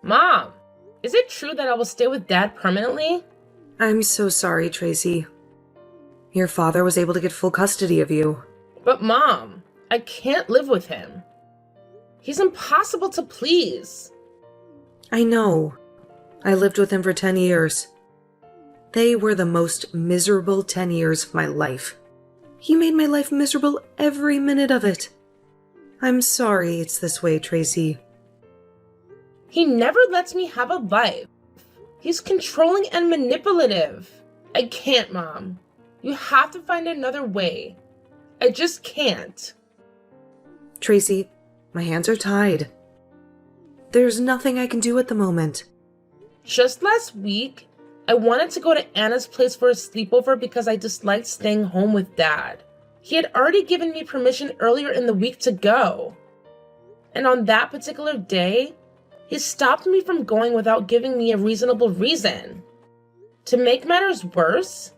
Mom, is it true that I will stay with Dad permanently? I'm so sorry, Tracy. Your father was able to get full custody of you. But Mom, I can't live with him. He's impossible to please. I know. I lived with him for 10 years. They were the most miserable 10 years of my life. He made my life miserable every minute of it. I'm sorry it's this way, Tracy. He never lets me have a life. He's controlling and manipulative. I can't, Mom. You have to find another way. I just can't. Tracy, my hands are tied. There's nothing I can do at the moment. Just last week, I wanted to go to Anna's place for a sleepover because I disliked staying home with Dad. He had already given me permission earlier in the week to go. And on that particular day, he stopped me from going without giving me a reasonable reason. To make matters worse,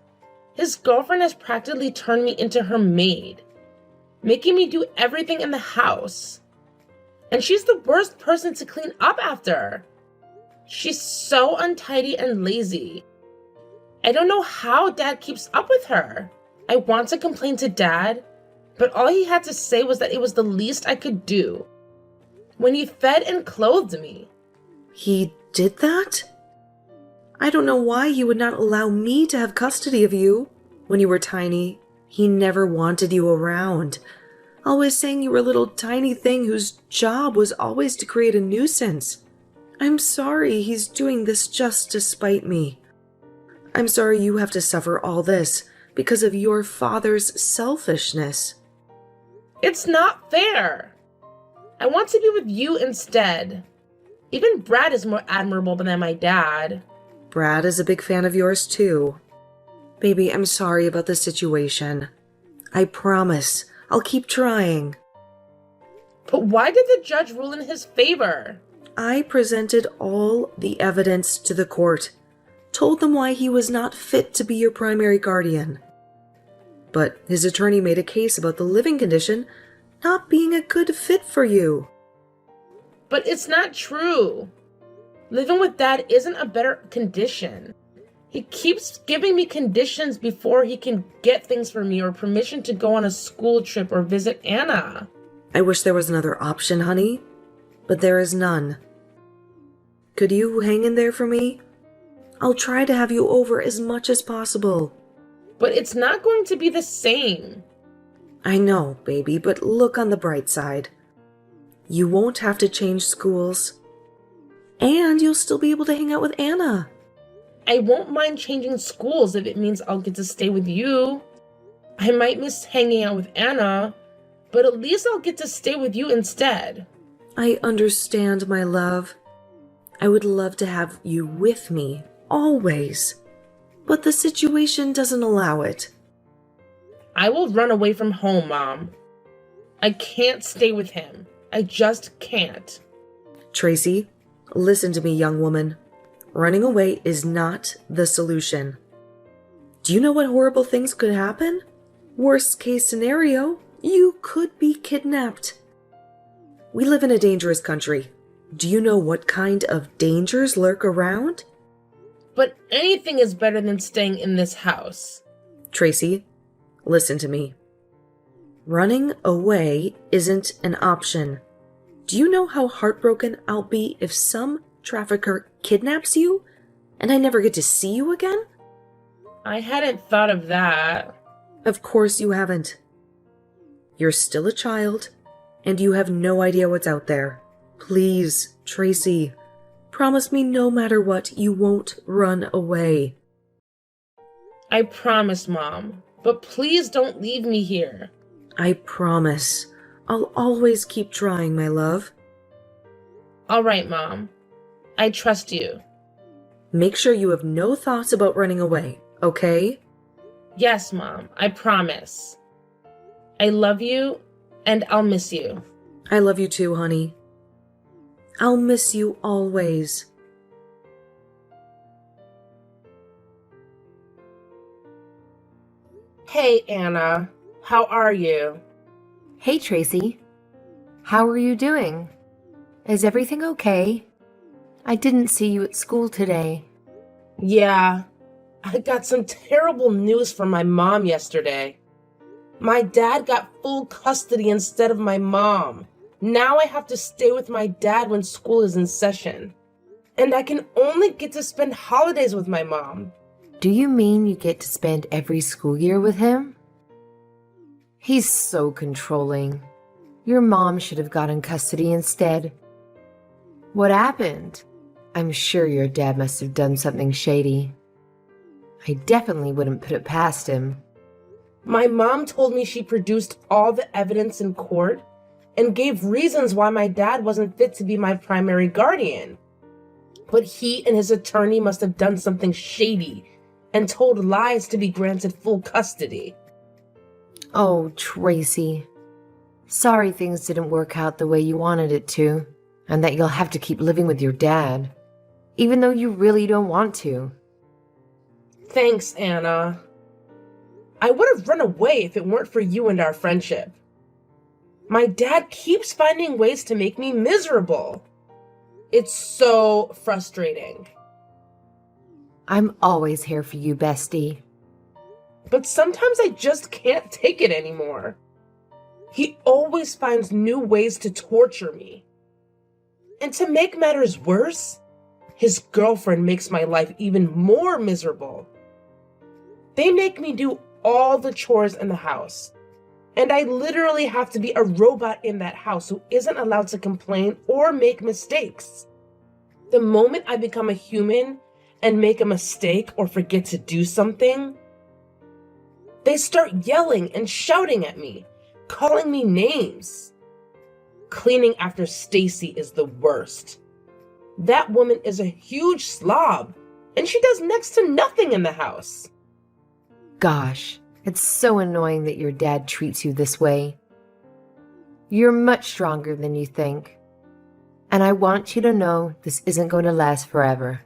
his girlfriend has practically turned me into her maid, making me do everything in the house. And she's the worst person to clean up after. She's so untidy and lazy. I don't know how Dad keeps up with her. I want to complain to Dad, but all he had to say was that it was the least I could do when he fed and clothed me. He did that? I don't know why he would not allow me to have custody of you. When you were tiny, he never wanted you around, always saying you were a little tiny thing whose job was always to create a nuisance. I'm sorry he's doing this just to spite me. I'm sorry you have to suffer all this because of your father's selfishness. It's not fair. I want to be with you instead. Even Brad is more admirable than my dad. Brad is a big fan of yours too. Baby, I'm sorry about the situation. I promise I'll keep trying. But why did the judge rule in his favor? I presented all the evidence to the court, told them why he was not fit to be your primary guardian. But his attorney made a case about the living condition not being a good fit for you. But it's not true. Living with Dad isn't a better condition. He keeps giving me conditions before he can get things for me or permission to go on a school trip or visit Anna. I wish there was another option, honey, but there is none. Could you hang in there for me? I'll try to have you over as much as possible. But it's not going to be the same. I know, baby, but look on the bright side. You won't have to change schools. And you'll still be able to hang out with Anna. I won't mind changing schools if it means I'll get to stay with you. I might miss hanging out with Anna, but at least I'll get to stay with you instead. I understand, my love. I would love to have you with me, always. But the situation doesn't allow it. I will run away from home, Mom. I can't stay with him. I just can't. Tracy, listen to me, young woman. Running away is not the solution. Do you know what horrible things could happen? Worst case scenario, you could be kidnapped. We live in a dangerous country. Do you know what kind of dangers lurk around? But anything is better than staying in this house. Tracy, listen to me. Running away isn't an option. Do you know how heartbroken I'll be if some trafficker kidnaps you and I never get to see you again? I hadn't thought of that. Of course you haven't. You're still a child, and you have no idea what's out there. Please, Tracy, promise me no matter what, you won't run away. I promise, Mom. But please don't leave me here. I promise. I'll always keep trying, my love. All right, Mom. I trust you. Make sure you have no thoughts about running away, okay? Yes, Mom. I promise. I love you, and I'll miss you. I love you too, honey. I'll miss you always. Hey, Anna. How are you? Hey, Tracy. How are you doing? Is everything okay? I didn't see you at school today. Yeah, I got some terrible news from my mom yesterday. My dad got full custody instead of my mom. Now I have to stay with my dad when school is in session. And I can only get to spend holidays with my mom. Do you mean you get to spend every school year with him? He's so controlling. Your mom should have gotten custody instead. What happened? I'm sure your dad must have done something shady. I definitely wouldn't put it past him. My mom told me she produced all the evidence in court and gave reasons why my dad wasn't fit to be my primary guardian. But he and his attorney must have done something shady and told lies to be granted full custody. Oh, Tracy. Sorry things didn't work out the way you wanted it to, and that you'll have to keep living with your dad, even though you really don't want to. Thanks, Anna. I would have run away if it weren't for you and our friendship. My dad keeps finding ways to make me miserable. It's so frustrating. I'm always here for you, bestie. But sometimes I just can't take it anymore. He always finds new ways to torture me. And to make matters worse, his girlfriend makes my life even more miserable. They make me do all the chores in the house, and I literally have to be a robot in that house who isn't allowed to complain or make mistakes. The moment I become a human and make a mistake or forget to do something, they start yelling and shouting at me, calling me names. Cleaning after Stacy is the worst. That woman is a huge slob, and she does next to nothing in the house. Gosh, it's so annoying that your dad treats you this way. You're much stronger than you think. And I want you to know this isn't going to last forever.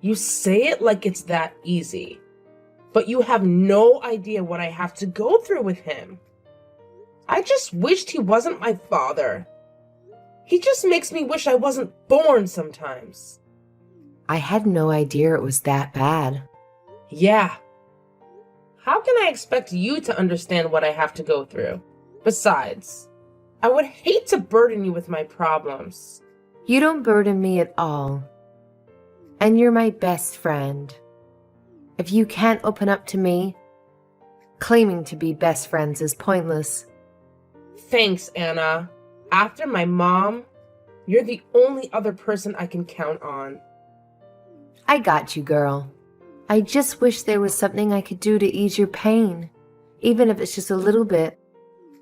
You say it like it's that easy, but you have no idea what I have to go through with him. I just wished he wasn't my father. He just makes me wish I wasn't born sometimes. I had no idea it was that bad. Yeah. How can I expect you to understand what I have to go through? Besides, I would hate to burden you with my problems. You don't burden me at all. And you're my best friend. If you can't open up to me, claiming to be best friends is pointless. Thanks, Anna. After my mom, you're the only other person I can count on. I got you, girl. I just wish there was something I could do to ease your pain, even if it's just a little bit.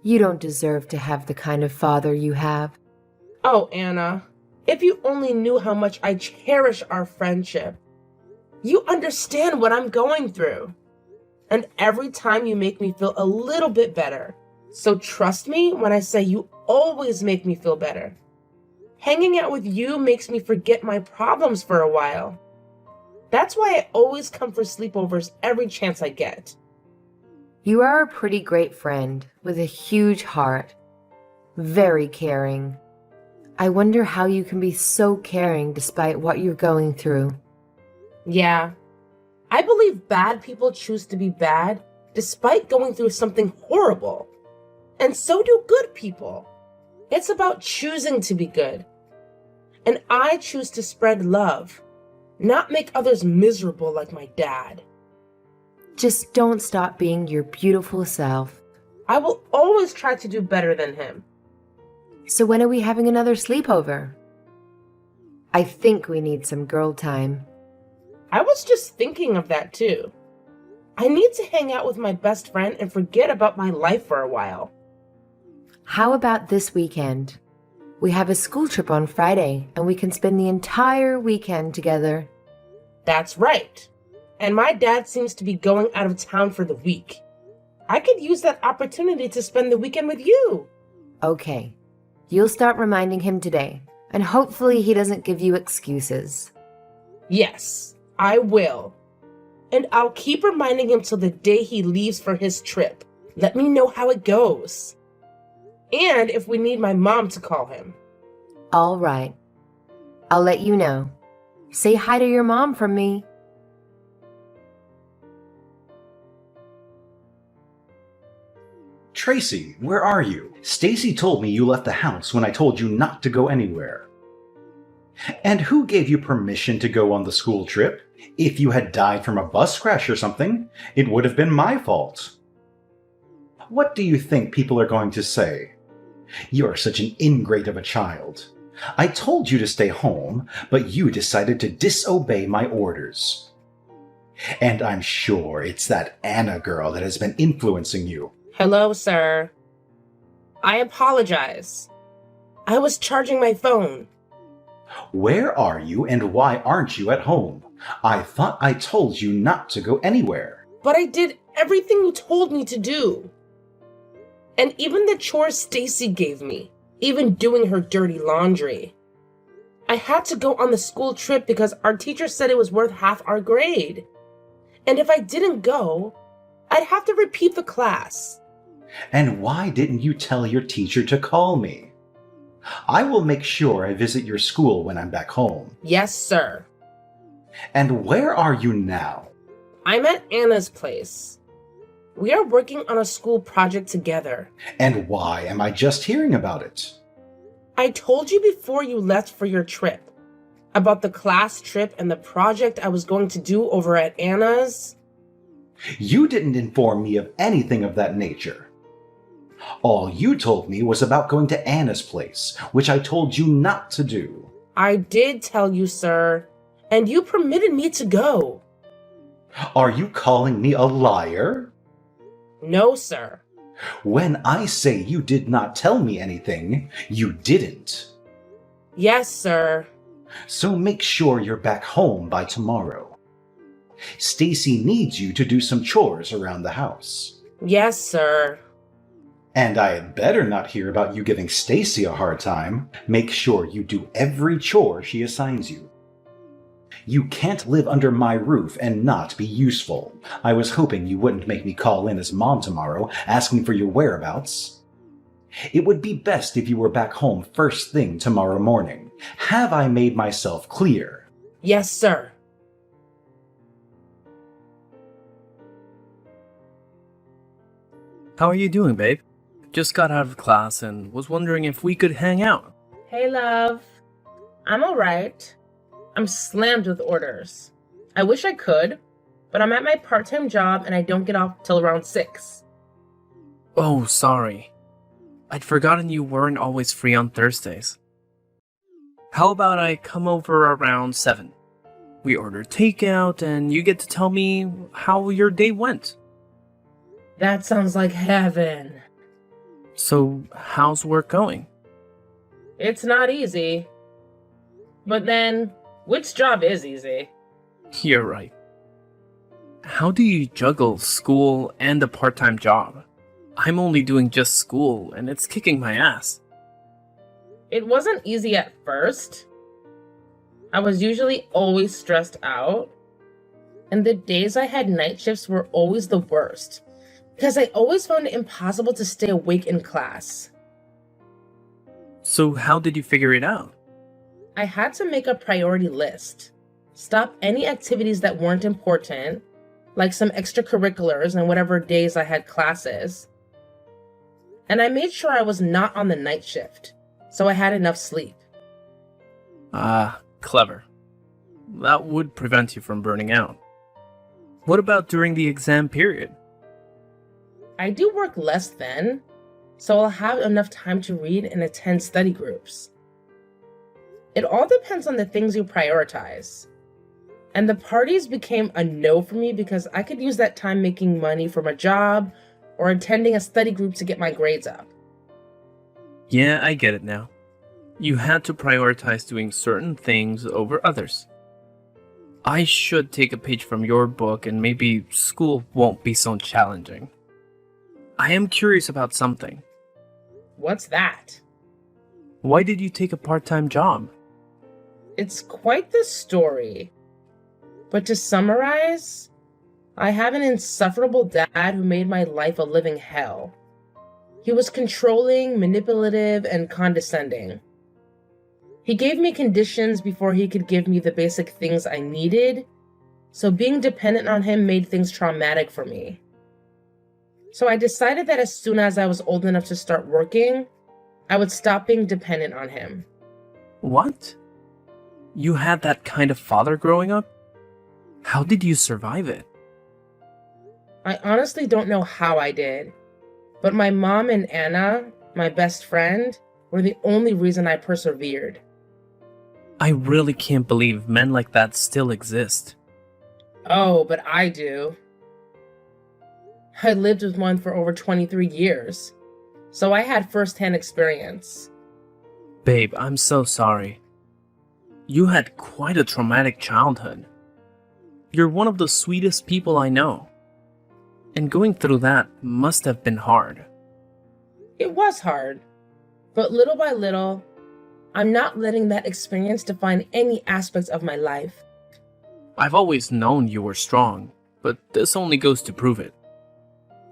You don't deserve to have the kind of father you have. Oh, Anna, if you only knew how much I cherish our friendship. You understand what I'm going through. And every time you make me feel a little bit better. So trust me when I say you always make me feel better. Hanging out with you makes me forget my problems for a while. That's why I always come for sleepovers every chance I get. You are a pretty great friend with a huge heart. Very caring. I wonder how you can be so caring despite what you're going through. Yeah. I believe bad people choose to be bad despite going through something horrible. And so do good people. It's about choosing to be good. And I choose to spread love, not make others miserable like my dad. Just don't stop being your beautiful self. I will always try to do better than him. So when are we having another sleepover? I think we need some girl time. I was just thinking of that too. I need to hang out with my best friend and forget about my life for a while. How about this weekend? We have a school trip on Friday, and we can spend the entire weekend together. That's right. And my dad seems to be going out of town for the week. I could use that opportunity to spend the weekend with you. Okay. You'll start reminding him today, and hopefully he doesn't give you excuses. Yes, I will. And I'll keep reminding him till the day he leaves for his trip. Let me know how it goes. And if we need my mom to call him. All right. I'll let you know. Say hi to your mom from me. Tracy, where are you? Stacy told me you left the house when I told you not to go anywhere. And who gave you permission to go on the school trip? If you had died from a bus crash or something, it would have been my fault. What do you think people are going to say? You're such an ingrate of a child. I told you to stay home, but you decided to disobey my orders. And I'm sure it's that Anna girl that has been influencing you. Hello, sir. I apologize. I was charging my phone. Where are you and why aren't you at home? I thought I told you not to go anywhere. But I did everything you told me to do. And even the chores Stacy gave me, even doing her dirty laundry. I had to go on the school trip because our teacher said it was worth half our grade. And if I didn't go, I'd have to repeat the class. And why didn't you tell your teacher to call me? I will make sure I visit your school when I'm back home. Yes, sir. And where are you now? I'm at Anna's place. We are working on a school project together. And why am I just hearing about it? I told you before you left for your trip about the class trip and the project I was going to do over at Anna's. You didn't inform me of anything of that nature. All you told me was about going to Anna's place, which I told you not to do. I did tell you, sir, and you permitted me to go. Are you calling me a liar? No, sir. When I say you did not tell me anything, you didn't. Yes, sir. So make sure you're back home by tomorrow. Stacy needs you to do some chores around the house. Yes, sir. And I had better not hear about you giving Stacy a hard time. Make sure you do every chore she assigns you. You can't live under my roof and not be useful. I was hoping you wouldn't make me call in as mom tomorrow, asking for your whereabouts. It would be best if you were back home first thing tomorrow morning. Have I made myself clear? Yes, sir. How are you doing, babe? Just got out of class and was wondering if we could hang out. Hey, love. I'm alright. I'm slammed with orders. I wish I could, but I'm at my part-time job and I don't get off till around 6. Oh, sorry. I'd forgotten you weren't always free on Thursdays. How about I come over around 7? We order takeout and you get to tell me how your day went. That sounds like heaven. So, how's work going? It's not easy. But then, which job is easy? You're right. How do you juggle school and a part-time job? I'm only doing just school, and it's kicking my ass. It wasn't easy at first. I was usually always stressed out. And the days I had night shifts were always the worst, because I always found it impossible to stay awake in class. So how did you figure it out? I had to make a priority list. Stop any activities that weren't important, like some extracurriculars and whatever days I had classes. And I made sure I was not on the night shift, so I had enough sleep. Ah, clever. That would prevent you from burning out. What about during the exam period? I do work less then, so I'll have enough time to read and attend study groups. It all depends on the things you prioritize. And the parties became a no for me because I could use that time making money from a job or attending a study group to get my grades up. Yeah, I get it now. You had to prioritize doing certain things over others. I should take a page from your book and maybe school won't be so challenging. I am curious about something. What's that? Why did you take a part-time job? It's quite the story. But to summarize, I have an insufferable dad who made my life a living hell. He was controlling, manipulative, and condescending. He gave me conditions before he could give me the basic things I needed, so being dependent on him made things traumatic for me. So I decided that as soon as I was old enough to start working, I would stop being dependent on him. What? You had that kind of father growing up? How did you survive it? I honestly don't know how I did, but my mom and Anna, my best friend, were the only reason I persevered. I really can't believe men like that still exist. Oh, but I do. I lived with one for over 23 years, so I had first-hand experience. Babe, I'm so sorry. You had quite a traumatic childhood. You're one of the sweetest people I know. And going through that must have been hard. It was hard, but little by little, I'm not letting that experience define any aspects of my life. I've always known you were strong, but this only goes to prove it.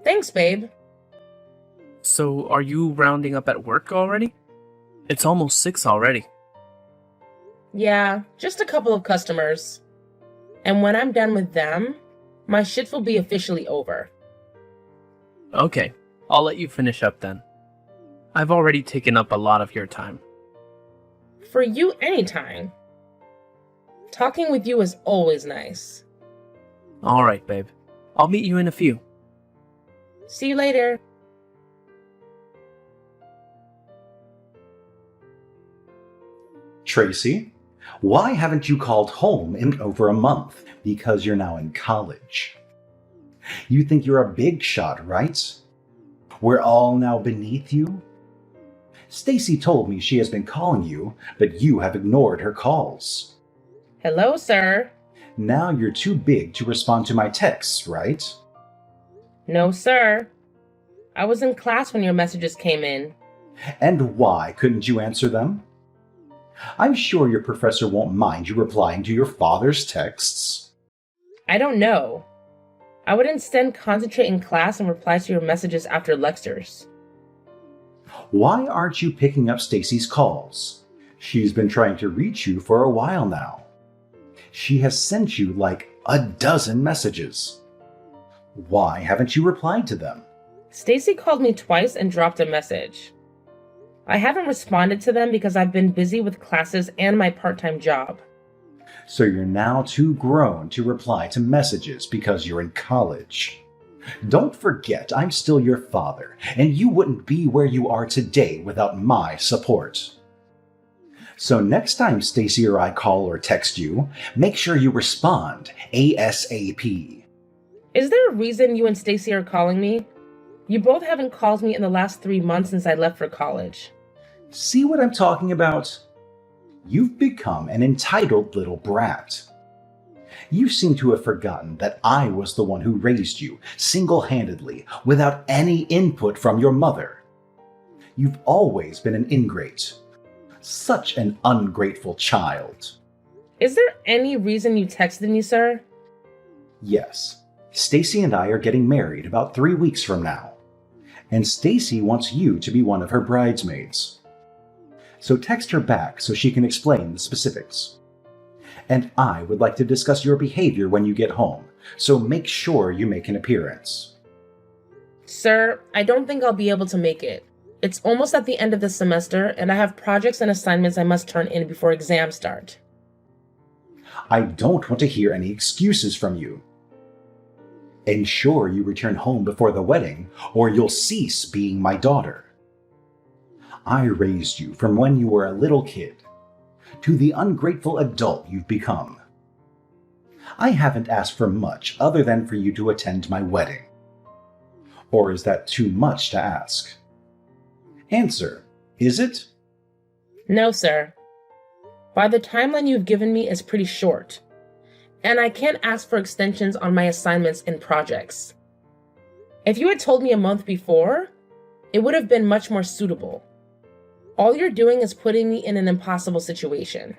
Thanks, babe. So, are you rounding up at work already? It's almost 6 already. Yeah, just a couple of customers. And when I'm done with them, my shift will be officially over. Okay, I'll let you finish up then. I've already taken up a lot of your time. For you, anytime. Talking with you is always nice. Alright, babe. I'll meet you in a few. See you later. Tracy, why haven't you called home in over a month? Because you're now in college. You think you're a big shot, right? We're all now beneath you? Stacy told me she has been calling you, but you have ignored her calls. Hello, sir. Now you're too big to respond to my texts, right? No, sir. I was in class when your messages came in. And why couldn't you answer them? I'm sure your professor won't mind you replying to your father's texts. I don't know. I would instead concentrate in class and reply to your messages after lectures. Why aren't you picking up Stacy's calls? She's been trying to reach you for a while now. She has sent you like a dozen messages. Why haven't you replied to them? Stacy called me twice and dropped a message. I haven't responded to them because I've been busy with classes and my part-time job. So you're now too grown to reply to messages because you're in college. Don't forget, I'm still your father, and you wouldn't be where you are today without my support. So next time Stacy or I call or text you, make sure you respond ASAP. Is there a reason you and Stacy are calling me? You both haven't called me in the last 3 months since I left for college. See what I'm talking about? You've become an entitled little brat. You seem to have forgotten that I was the one who raised you single-handedly without any input from your mother. You've always been an ingrate. Such an ungrateful child. Is there any reason you texted me, sir? Yes, Stacy and I are getting married about 3 weeks from now. And Stacy wants you to be one of her bridesmaids. So text her back so she can explain the specifics. And I would like to discuss your behavior when you get home, so make sure you make an appearance. Sir, I don't think I'll be able to make it. It's almost at the end of the semester, and I have projects and assignments I must turn in before exams start. I don't want to hear any excuses from you. Ensure you return home before the wedding, or you'll cease being my daughter. I raised you from when you were a little kid to the ungrateful adult you've become. I haven't asked for much other than for you to attend my wedding. Or is that too much to ask? Answer, is it? No, sir. By the timeline you've given me is pretty short, and I can't ask for extensions on my assignments and projects. If you had told me a month before, it would have been much more suitable. All you're doing is putting me in an impossible situation.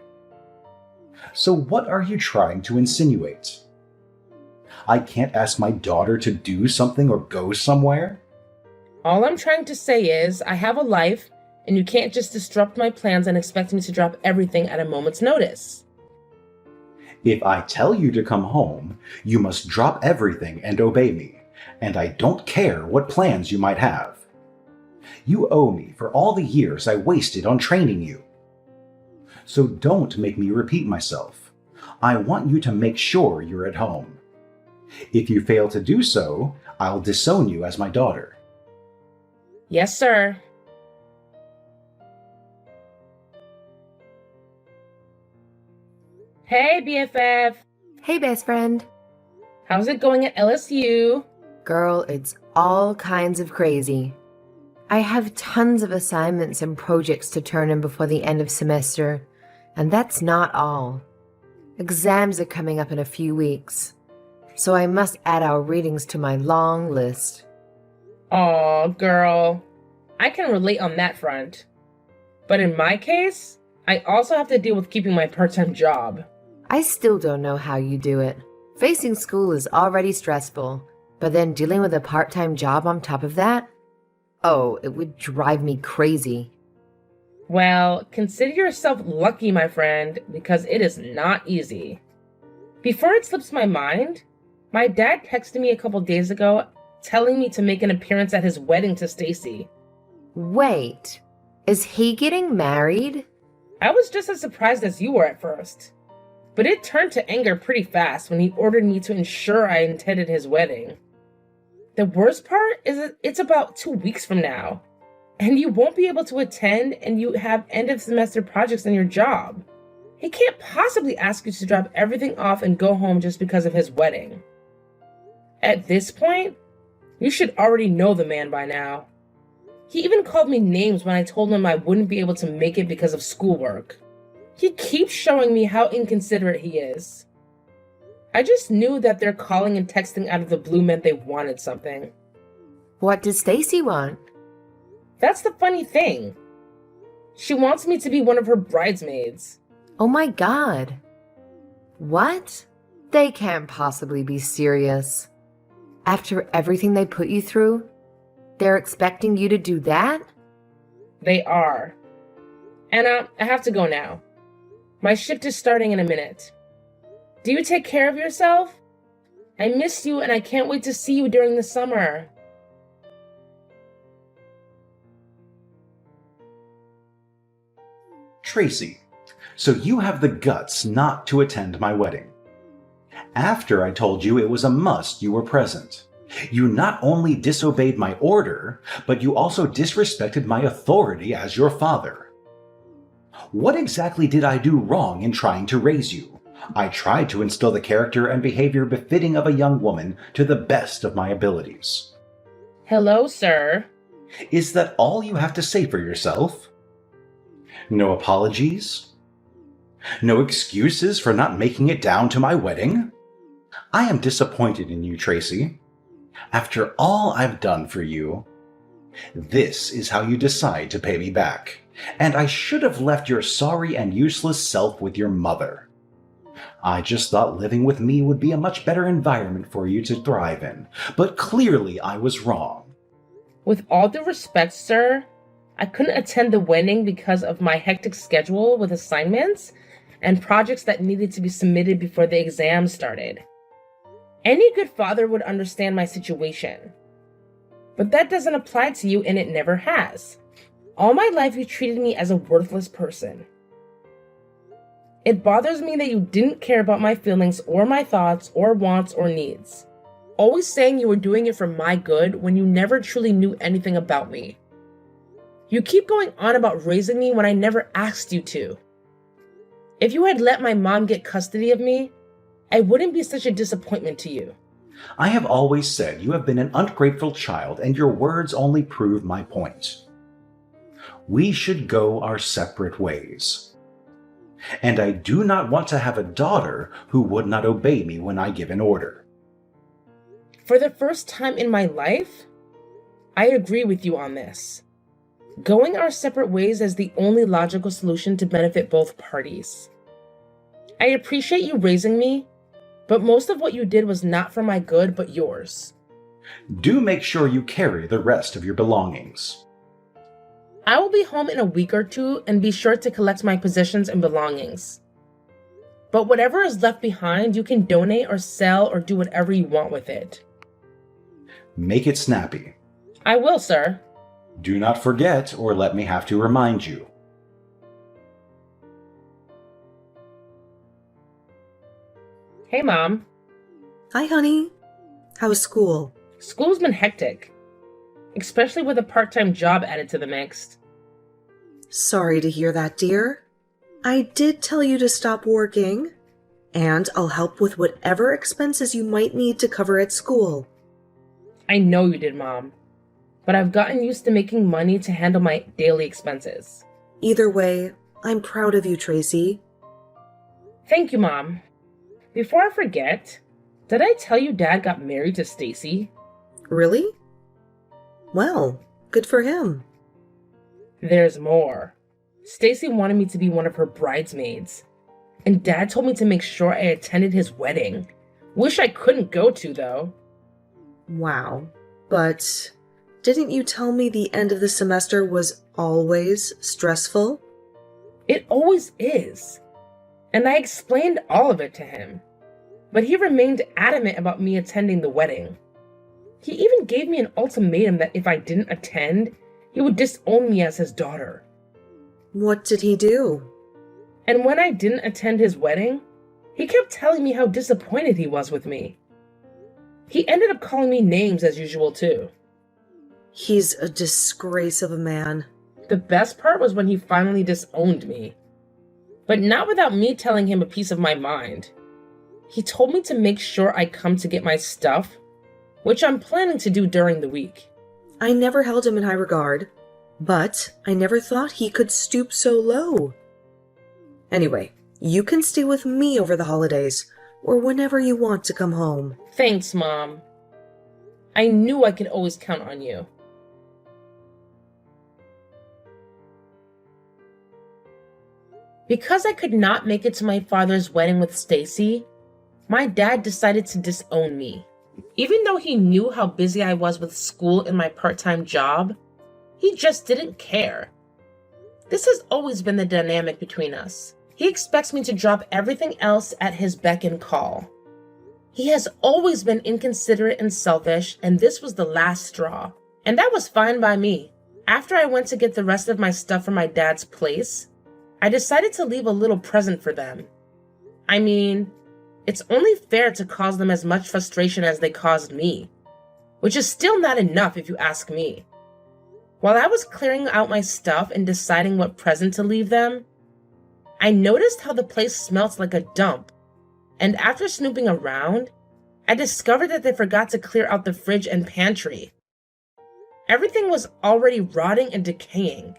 So what are you trying to insinuate? I can't ask my daughter to do something or go somewhere? All I'm trying to say is I have a life, and you can't just disrupt my plans and expect me to drop everything at a moment's notice. If I tell you to come home, you must drop everything and obey me, and I don't care what plans you might have. You owe me for all the years I wasted on training you. So don't make me repeat myself. I want you to make sure you're at home. If you fail to do so, I'll disown you as my daughter. Yes, sir. Hey, BFF. Hey, best friend. How's it going at LSU? Girl, it's all kinds of crazy. I have tons of assignments and projects to turn in before the end of semester, and that's not all. Exams are coming up in a few weeks, so I must add our readings to my long list. Aw, girl. I can relate on that front. But in my case, I also have to deal with keeping my part-time job. I still don't know how you do it. Facing school is already stressful, but then dealing with a part-time job on top of that? Oh, it would drive me crazy. Well, consider yourself lucky, my friend, because it is not easy. Before it slips my mind, my dad texted me a couple days ago telling me to make an appearance at his wedding to Stacy. Wait, is he getting married? I was just as surprised as you were at first. But it turned to anger pretty fast when he ordered me to ensure I attended his wedding. The worst part is that it's about 2 weeks from now, and you won't be able to attend and you have end of semester projects in your job. He can't possibly ask you to drop everything off and go home just because of his wedding. At this point, you should already know the man by now. He even called me names when I told him I wouldn't be able to make it because of schoolwork. He keeps showing me how inconsiderate he is. I just knew that their calling and texting out of the blue meant they wanted something. What does Stacy want? That's the funny thing. She wants me to be one of her bridesmaids. Oh my god. What? They can't possibly be serious. After everything they put you through, they're expecting you to do that? They are. Anna, I have to go now. My shift is starting in a minute. Do you take care of yourself? I miss you and I can't wait to see you during the summer. Tracy, so you have the guts not to attend my wedding. After I told you it was a must you were present, you not only disobeyed my order, but you also disrespected my authority as your father. What exactly did I do wrong in trying to raise you? I tried to instill the character and behavior befitting of a young woman to the best of my abilities. Hello, sir. Is that all you have to say for yourself? No apologies? No excuses for not making it down to my wedding? I am disappointed in you, Tracy. After all I've done for you, this is how you decide to pay me back. And I should have left your sorry and useless self with your mother. I just thought living with me would be a much better environment for you to thrive in, but clearly I was wrong. With all due respect, sir, I couldn't attend the wedding because of my hectic schedule with assignments and projects that needed to be submitted before the exam started. Any good father would understand my situation. But that doesn't apply to you, and it never has. All my life, you treated me as a worthless person. It bothers me that you didn't care about my feelings or my thoughts or wants or needs. Always saying you were doing it for my good when you never truly knew anything about me. You keep going on about raising me when I never asked you to. If you had let my mom get custody of me, I wouldn't be such a disappointment to you. I have always said you have been an ungrateful child, and your words only prove my point. We should go our separate ways. And I do not want to have a daughter who would not obey me when I give an order. For the first time in my life, I agree with you on this. Going our separate ways is the only logical solution to benefit both parties. I appreciate you raising me, but most of what you did was not for my good, but yours. Do make sure you carry the rest of your belongings. I will be home in a week or two and be sure to collect my possessions and belongings. But whatever is left behind, you can donate or sell or do whatever you want with it. Make it snappy. I will, sir. Do not forget, or let me have to remind you. Hey, Mom. Hi, honey. How's school? School's been hectic, especially with a part-time job added to the mix. Sorry to hear that, dear. I did tell you to stop working, and I'll help with whatever expenses you might need to cover at school. I know you did, Mom, but I've gotten used to making money to handle my daily expenses. Either way, I'm proud of you, Tracy. Thank you, Mom. Before I forget, did I tell you Dad got married to Stacy? Really? Well, good for him. There's more. Stacy wanted me to be one of her bridesmaids, and Dad told me to make sure I attended his wedding. Wish I couldn't go to, though. Wow. But didn't you tell me the end of the semester was always stressful? It always is. And I explained all of it to him. But he remained adamant about me attending the wedding. He even gave me an ultimatum that if I didn't attend, he would disown me as his daughter. What did he do? And when I didn't attend his wedding, he kept telling me how disappointed he was with me. He ended up calling me names as usual, too. He's a disgrace of a man. The best part was when he finally disowned me. But not without me telling him a piece of my mind. He told me to make sure I come to get my stuff, which I'm planning to do during the week. I never held him in high regard, but I never thought he could stoop so low. Anyway, you can stay with me over the holidays, or whenever you want to come home. Thanks, Mom. I knew I could always count on you. Because I could not make it to my father's wedding with Stacy, my dad decided to disown me. Even though he knew how busy I was with school and my part-time job, he just didn't care. This has always been the dynamic between us. He expects me to drop everything else at his beck and call. He has always been inconsiderate and selfish, and this was the last straw. And that was fine by me. After I went to get the rest of my stuff from my dad's place, I decided to leave a little present for them. I mean, it's only fair to cause them as much frustration as they caused me, which is still not enough if you ask me. While I was clearing out my stuff and deciding what present to leave them, I noticed how the place smelt like a dump, and after snooping around, I discovered that they forgot to clear out the fridge and pantry. Everything was already rotting and decaying,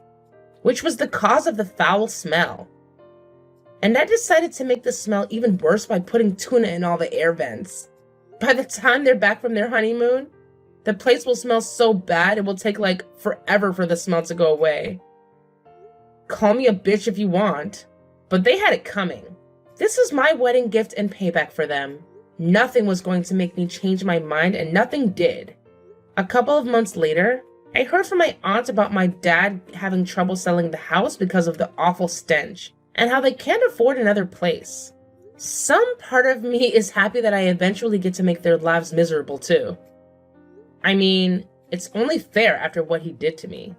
which was the cause of the foul smell. And I decided to make the smell even worse by putting tuna in all the air vents. By the time they're back from their honeymoon, the place will smell so bad it will take forever for the smell to go away. Call me a bitch if you want, but they had it coming. This is my wedding gift and payback for them. Nothing was going to make me change my mind, and nothing did. A couple of months later, I heard from my aunt about my dad having trouble selling the house because of the awful stench, and how they can't afford another place. Some part of me is happy that I eventually get to make their lives miserable too. I mean, it's only fair after what he did to me.